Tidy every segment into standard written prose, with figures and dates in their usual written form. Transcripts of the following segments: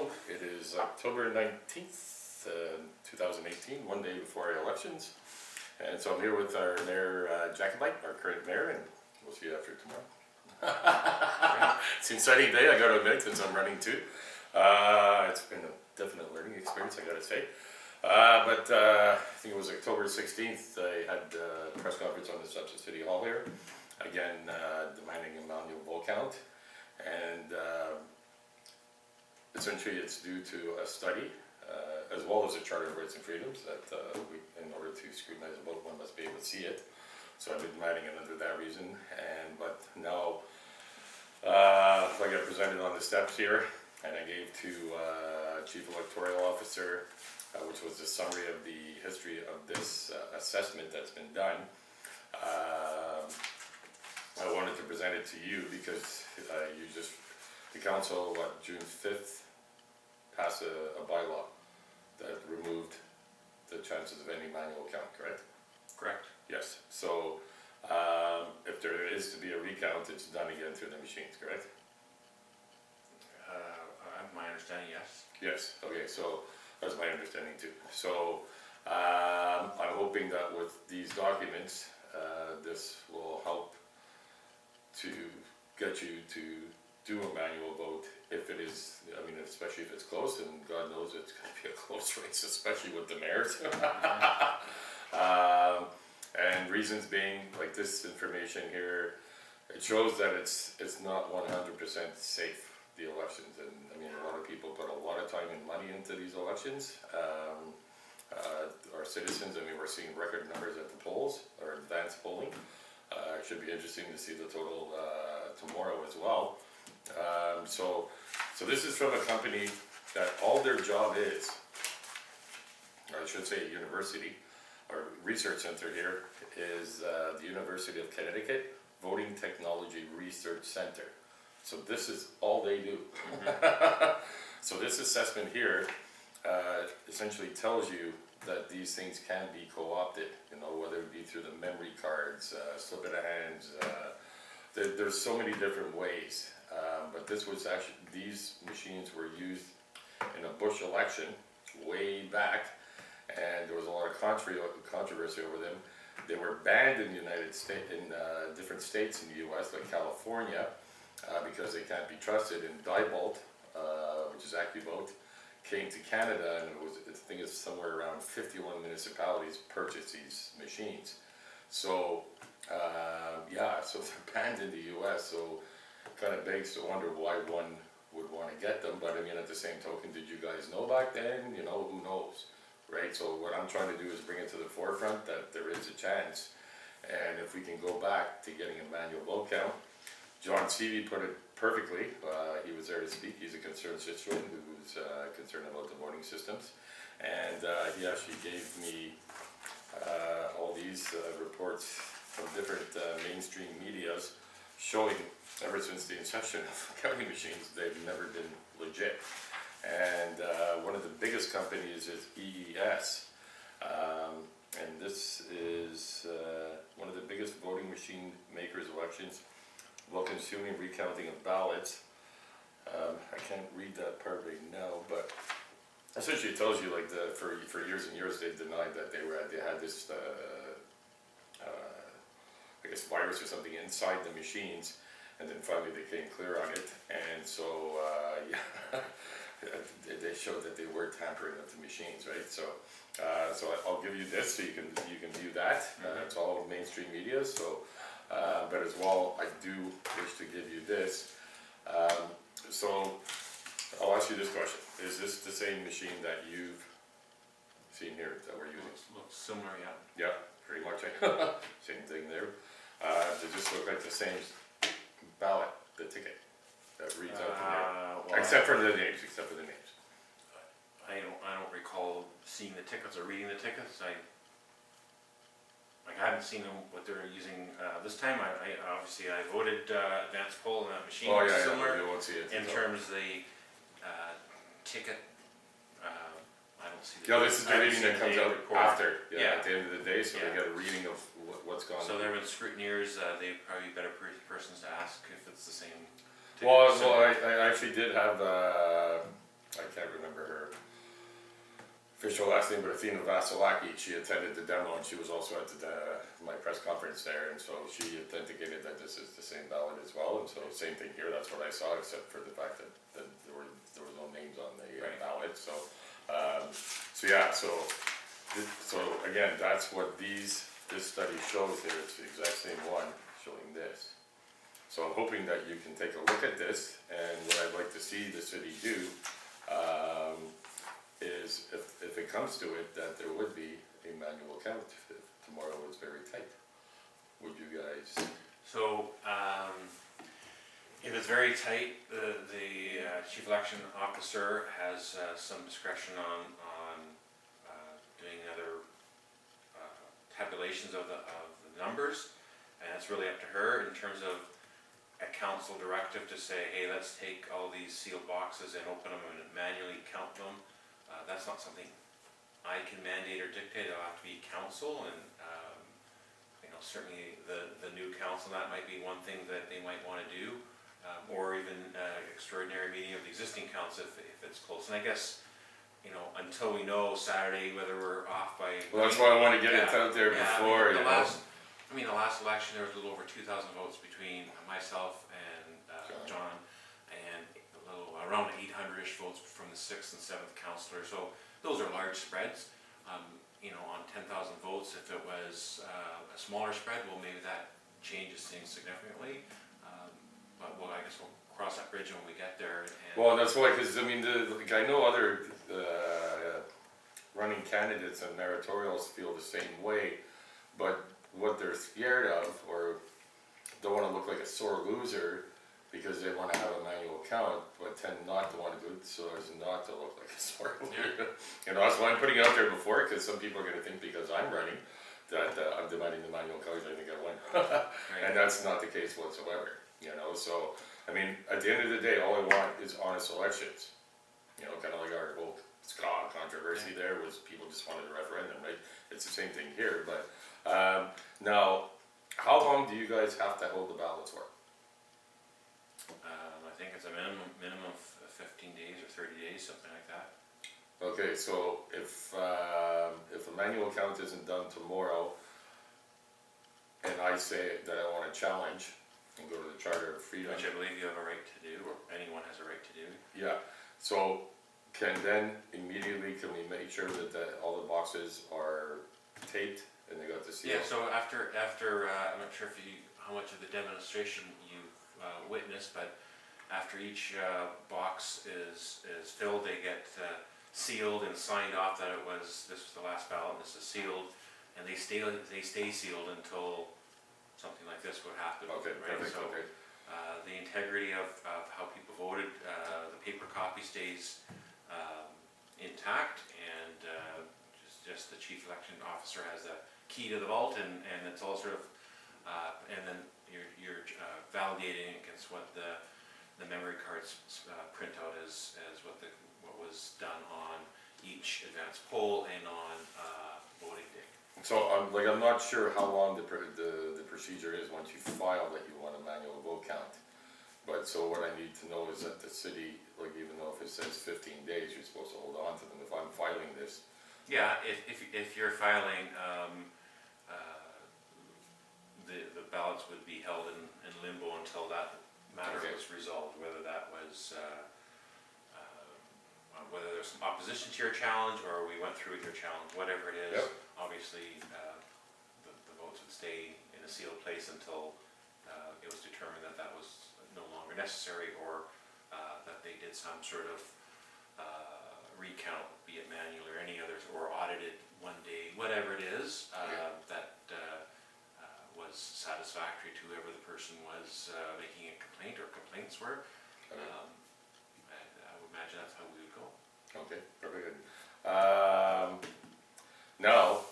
Diebold. It is October 19th, 2018, one day before our elections. And so I'm here with our Mayor Jacobite, our current mayor, and we'll see you after tomorrow. It's an exciting day, I gotta admit, since I'm running too. It's been a definite learning experience, I gotta say. I think it was October 16th, I had a press conference on the steps of City Hall here. Again, demanding a manual vote count. And essentially it's due to a study, as well as a Charter of Rights and Freedoms, that in order to scrutinize a vote, one must be able to see it. So I've been demanding it under that reason. But now, I got presented on the steps here, and I gave to Chief Electoral Officer, which was the summary of the history of this assessment that's been done. I wanted to present it to you because the council, June 5th, passed a bylaw that removed the chances of any manual count, correct? Correct. Yes. So if there is to be a recount, it's done again through the machines, correct? My understanding, yes. Yes. Okay. So that's my understanding too. So I'm hoping that with these documents, this will help to get you to do a manual vote if it is, I mean, especially if it's close, and God knows it's going to be a close race, especially with the mayors. And reasons being, like this information here, it shows that it's not 100% safe, the elections. And I mean, a lot of people put a lot of time and money into these elections. Our citizens, I mean, we're seeing record numbers at the polls, or advanced polling. It should be interesting to see the total tomorrow as well. So this is from a company that all their job is, or I should say a university, or research center here, is the University of Connecticut Voting Technology Research Center. So this is all they do. So this assessment here essentially tells you that these things can be co-opted, you know, whether it be through the memory cards, slip of the hands, there's so many different ways. But this was actually, these machines were used in a Bush election way back, and there was a lot of controversy over them. They were banned in the United States, in different states in the US, like California, because they can't be trusted. And Diebold, which is Accuvote, came to Canada, and I think it's somewhere around 51 municipalities purchased these machines. So yeah, so they're banned in the US, so kind of begs to wonder why one would want to get them. But I mean, at the same token, did you guys know back then? You know, who knows, right? So what I'm trying to do is bring it to the forefront that there is a chance, and if we can go back to getting a manual vote count. John Seavey put it perfectly. He was there to speak. He's a concerned citizen who's concerned about the voting systems, and he actually gave me all these reports from different mainstream medias showing ever since the inception of counting machines, they've never been legit. And one of the biggest companies is EES, and this is one of the biggest voting machine makers of elections, while consuming recounting of ballots. I can't read that part right now, but essentially it tells you, like, for years and years they've denied that they had this I guess virus or something inside the machines, and then finally they came clear on it. And so yeah, they showed that they were tampering with the machines, right? So I'll give you this so you can view that. It's all mainstream media. So but as well, I do wish to give you this. So I'll ask you this question: is this the same machine that you've seen here that we're using? Looks similar, yeah. Yeah, pretty much. Same thing there. They just look like the same ballot, the ticket that reads out from there, well, except for the names. I don't recall seeing the tickets or reading the tickets. I haven't seen them what they're using this time. I obviously I voted advanced poll, and that machine Oh was yeah, similar you won't see it in terms of the ticket. I don't see. Yeah, this is the reading that comes out report after. Yeah, at the end of the day, so they Yeah. get a reading of what's gone. So there were the scrutineers. They'd probably be better persons to ask if it's the same. Well, I actually did have. I can't official last name, but Athena Vasilaki, she attended the demo and she was also at my press conference there, and so she authenticated that this is the same ballot as well, and so same thing here, that's what I saw, except for the fact that there was no names on the Right. ballot, so, yeah, so again, that's what this study shows here, it's the exact same one showing this. So I'm hoping that you can take a look at this, and what I'd like to see the city do, is if it comes to it, that there would be a manual count if tomorrow is very tight. Would you guys? So, if it's very tight, the chief election officer has some discretion on doing other tabulations of the numbers, and it's really up to her in terms of a council directive to say, hey, let's take all these sealed boxes and open them and manually count them. That's not something I can mandate or dictate. It'll have to be council, and certainly the new council, that might be one thing that they might want to do, or even extraordinary meeting of the existing council if it's close. And I guess until we know Saturday whether we're off by. Well, that's why I want to get it out there before. The last election there was a little over 2,000 votes between myself and John, and around 800-ish votes from the 6th and 7th councillor. So those are large spreads. On 10,000 votes, if it was a smaller spread, well, maybe that changes things significantly. But I guess we'll cross that bridge when we get there. Well, that's why, because I know other running candidates and mayoritarials feel the same way, but what they're scared of, or don't want to look like a sore loser, because they want to have a manual count, but tend not to want to do it so as not to look like a sore loser. That's why I'm putting it out there before, because some people are going to think because I'm running that I'm demanding the manual count, I think I win. Right. And that's not the case whatsoever. So at the end of the day, all I want is honest elections. Kind of like our whole ska controversy there was people just wanted a referendum, right? It's the same thing here, but now, how long do you guys have to hold the ballots for? I think it's a minimum of 15 days or 30 days, something like that. Okay, so if a manual count isn't done tomorrow, and I say that I want to challenge and go to the Charter of Freedom. Which I believe you have a right to do, or anyone has a right to do. Yeah, so can we make sure that all the boxes are taped and they got the seal? Yeah, so after I'm not sure how much of the demonstration you witnessed, but after each box is filled, they get sealed and signed off that this was the last ballot, this is sealed, and they stay sealed until something like this would happen. Okay, right? perfect, So, okay. the integrity of how people voted, the paper copy stays intact, and just the chief election officer has the key to the vault, and it's all sort of, and then you're validating against what the memory cards print out as what was done on each advance poll and on voting day. So I'm not sure how long the procedure is once you file that you want a manual vote count. But so what I need to know is that the city, even though if it says 15 days, you're supposed to hold on to them. If I'm filing this. Yeah, if you're filing, the ballots would be held in limbo until that matter was resolved, whether that was whether there's some opposition to your challenge or we went through with your challenge, whatever it is. Yep. Obviously, the votes would stay in a sealed place until it was determined that that was no longer necessary, or that they did some sort of recount, be it manual or any others, or audited one day, whatever it is, that was satisfactory to whoever the person was making a complaint or complaints were. Okay. I would imagine that's how we would go. Okay, very good. Now,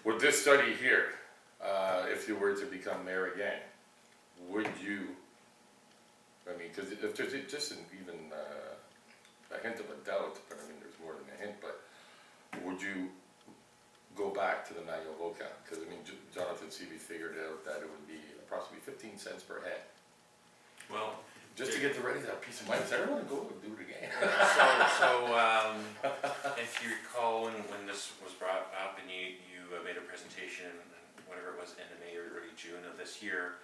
with this study here, if you were to become mayor again, would you, because if there's just even a hint of a doubt, but there's more than a hint, but would you go back to the manual vote count? Because Jonathan Seavey figured out that it would be approximately 15 cents per head. Well, just to get the ready that peace of mind, because I don't want to go and do it again. so if you recall, presentation, whatever it was, end of May or early June of this year,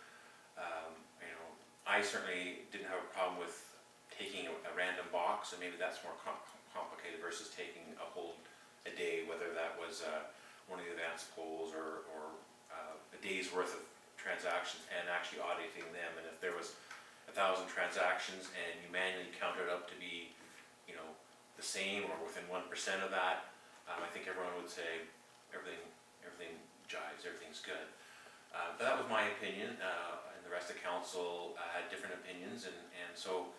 you know, I certainly didn't have a problem with taking a random box, and maybe that's more complicated versus taking a day, whether that was one of the advanced polls or a day's worth of transactions, and actually auditing them. And if there was 1,000 transactions and you manually counted up to be, you know, the same or within 1% of that, I think everyone would say everything jives, everything's good. But that was my opinion, and the rest of council had different opinions, and so,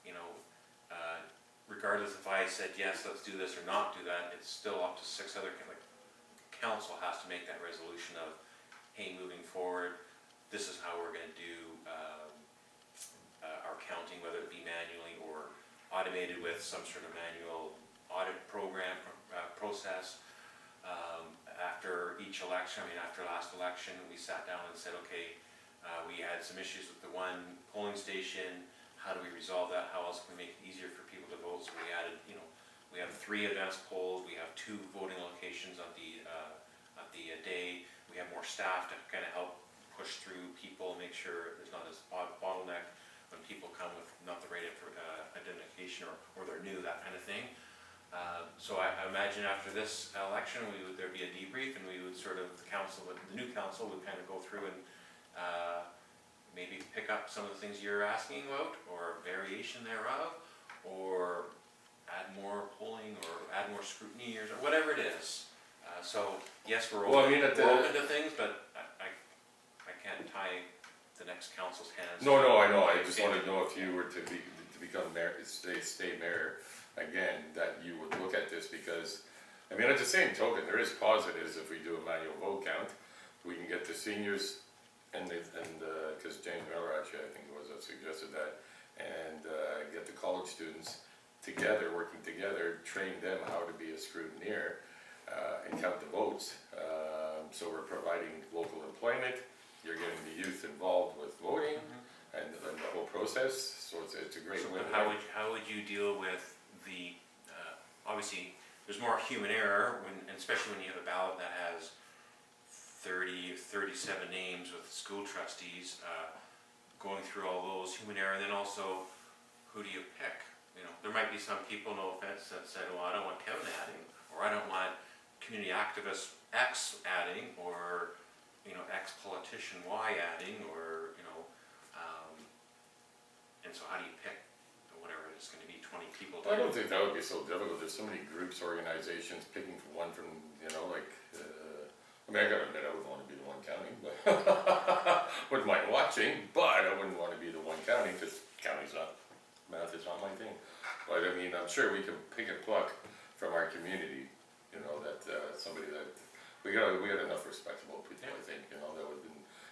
you know, regardless if I said yes, let's do this or not do that, it's still up to 6 other, like, council has to make that resolution of, hey, moving forward, this is how we're gonna do our counting, whether it be manually or automated with some sort of manual audit program, process. After each election, I mean, after last election, we sat down and said, okay, we had some issues with the one polling station. How do we resolve that? How else can we make it easier for people to vote? So we added, you know, we have 3 advanced polls. We have 2 voting locations on the day. We have more staff to kind of help push through people, make sure there's not as bottleneck when people come with not the right identification or they're new, that kind of thing. So I imagine after this election, there'd be a debrief, and we would sort of, the new council would kind of go through and maybe pick up some of the things you're asking about, or variation thereof, or add more polling, or add more scrutiny, or whatever it is. So yes, we're open, we're open to things, but I can't tie the next council's hands. No, I know, I just wanted to know if you were to become mayor, stay mayor, again, that you would look at this, because, I mean, at the same token, there is positives if we do a manual vote count. We can get the seniors, and because James Miller actually, I think it was, that suggested that, and get the college students together, working together, train them how to be a scrutineer, and count the votes. So we're providing local employment, you're getting the youth involved with voting, and the whole process, so it's a great win. How would you deal with the, obviously, there's more human error, and especially when you have a ballot that has 37 names with school trustees, going through all those, human error, and then also, who do you pick? You know, there might be some people, no offense, that said, well, I don't want Kevin adding, or I don't want community activist X adding, or, you know, X politician Y adding, or, you know, and so how do you pick whatever it's gonna be, 20 people? I don't think that would be so difficult. There's so many groups, organizations, picking one from, you know, like, I mean, I gotta admit, I wouldn't want to be the one counting, but wouldn't mind watching, but I wouldn't want to be the one counting, because math is not my thing. But I mean, I'm sure we can pick and pluck from our community, you know, that somebody that, we got enough respectable people, I think, you know, that would,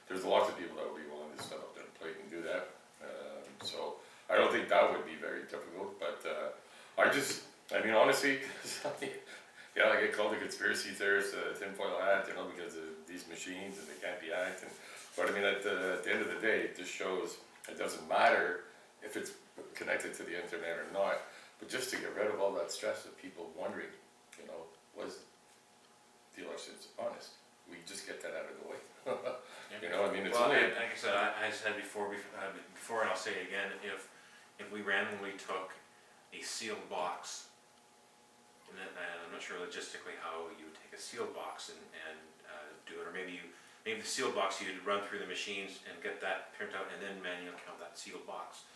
there's lots of people that would be willing to step up to the plate and do that. So I don't think that would be very difficult, but I mean, honestly, yeah, I get called a conspiracy theorist, tinfoil hat, you know, because of these machines and they can't be hacked. But I mean, at the end of the day, it just shows it doesn't matter if it's connected to the internet or not, but just to get rid of all that stress of people wondering, you know, was the elections honest? We just get that out of the way. You know, I mean, it's well, only... like I said, I said before, and I'll say it again, if we randomly took a sealed box, and I'm not sure logistically how you would take a sealed box and do it, or maybe the sealed box you'd run through the machines and get that printed out, and then manually count that sealed box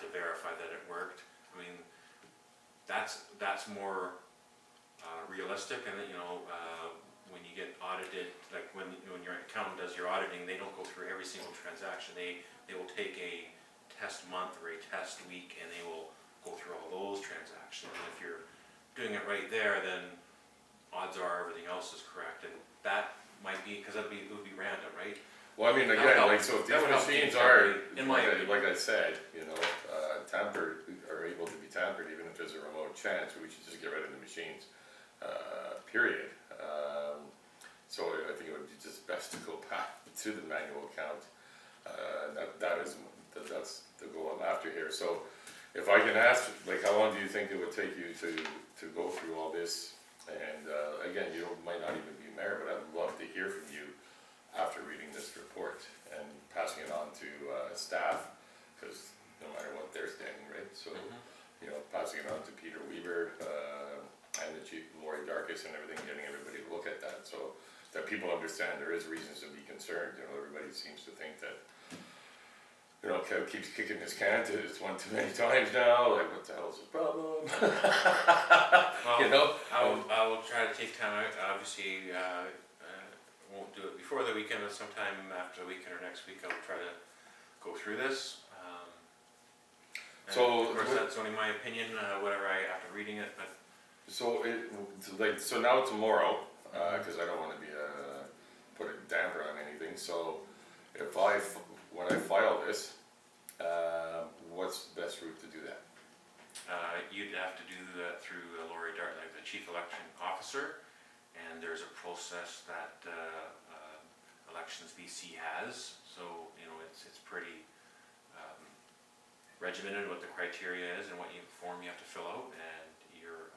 to verify that it worked. I mean, that's more realistic, and you know, when you get audited, like when your accountant does your auditing, they don't go through every single transaction. They will take a test month or a test week, and they will go through all those transactions. And if you're doing it right there, then odds are everything else is correct, and that might be, because it would be random, right? Well, I mean, again, like, so if these machines are, in my like I said, you know, tampered, are able to be tampered, even if there's a remote chance, we should just get rid of the machines, period. So I think it would be just best to go back to the manual count. That's the goal I'm after here. So if I can ask, like, how long do you think it would take you to go through all this? And, again, you might not even be mayor, but I'd love to hear from you after reading this report and passing it on to, staff, cause no matter what they're standing, right? So, you know, passing it on to Peter Weaver, and the chief, Lori Darkis and everything, getting everybody to look at that, so that people understand there is reasons to be concerned. You know, everybody seems to think that, you know, Kev keeps kicking his can to, it's one too many times now, like, what the hell's his problem? Well, You know? I will try to take time out, obviously, won't do it before the weekend, but sometime after the weekend or next week, I'll try to go through this. And So, of course, that's only my opinion, whatever after reading it, but. So so now tomorrow, cause I don't wanna be, put a damper on anything, so if when I file this, what's the best route to do that? You'd have to do that through Lori Dart, like the chief election officer, and there's a process that Elections BC has. So you know it's pretty regimented what the criteria is and what form you have to fill out, and you're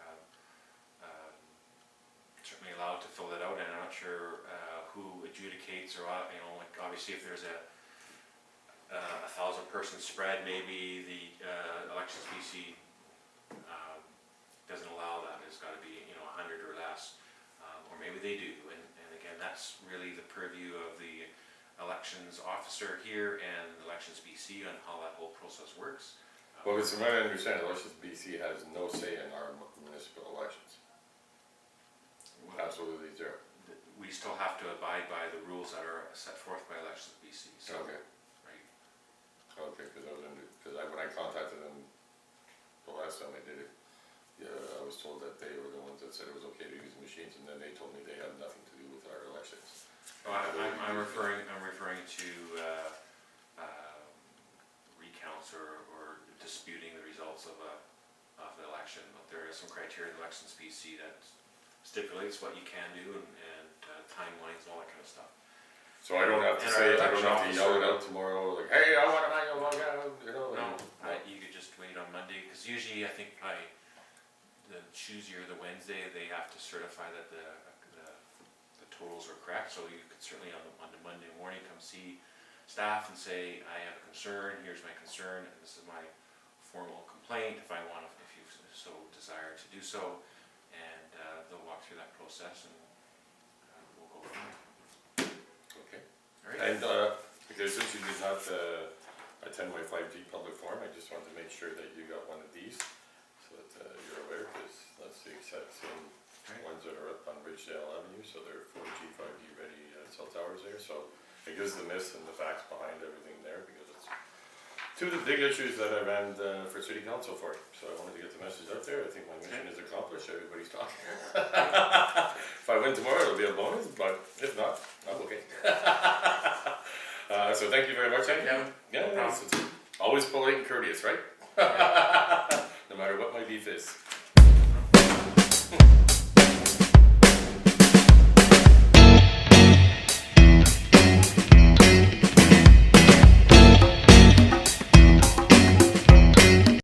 certainly allowed to fill that out. And I'm not sure who adjudicates or you know, like obviously if there's a 1,000-person spread, maybe the Elections BC doesn't allow that. It's got to be, you know, 100 or less, or maybe they do. And again, that's really the purview of the elections officer here and Elections BC on how that whole process works. Well, it's from what I understand, Elections BC has no say in our municipal elections. Absolutely zero. We still have to abide by the rules that are set forth by Elections BC. So, Okay. right. Okay, because when I contacted them the last time I did it, yeah, I was told that they were the ones that said it was okay to use the machines, and then they told me they had nothing to do with our elections. Well, I'm referring to recounts or disputing the results of the election. But there is some criteria in Elections BC that stipulates what you can do and timelines and all that kind of stuff. So I don't have to And say, I our don't have to yell it election out tomorrow, like, hey, I want to manual log out, you know? No, and- you could just wait on Monday, because usually I think by the Tuesday or the Wednesday, they have to certify that the totals are correct. So you could certainly on the Monday morning come see staff and say, I have a concern, here's my concern, and this is my formal complaint, if you so desire to do so, and they'll walk through that process and we'll go from there. Okay. All right. And, because since you did not attend my 5G public forum, I just wanted to make sure that you got one of these, so that you're aware, because that's the exact same ones that are up on Ridgedale Avenue, so they're 4G, 5G ready cell towers there, so it gives the myths and the facts behind everything there, because it's two of the big issues that I ran for city council for, so I wanted to get the message out there. I think my mission is accomplished, everybody's talking. If I win tomorrow, it'll be a bonus, but if not, I'm okay. So thank you very much, Kevin. Yeah, No problem. it's always polite and courteous, right? No matter what my beef is.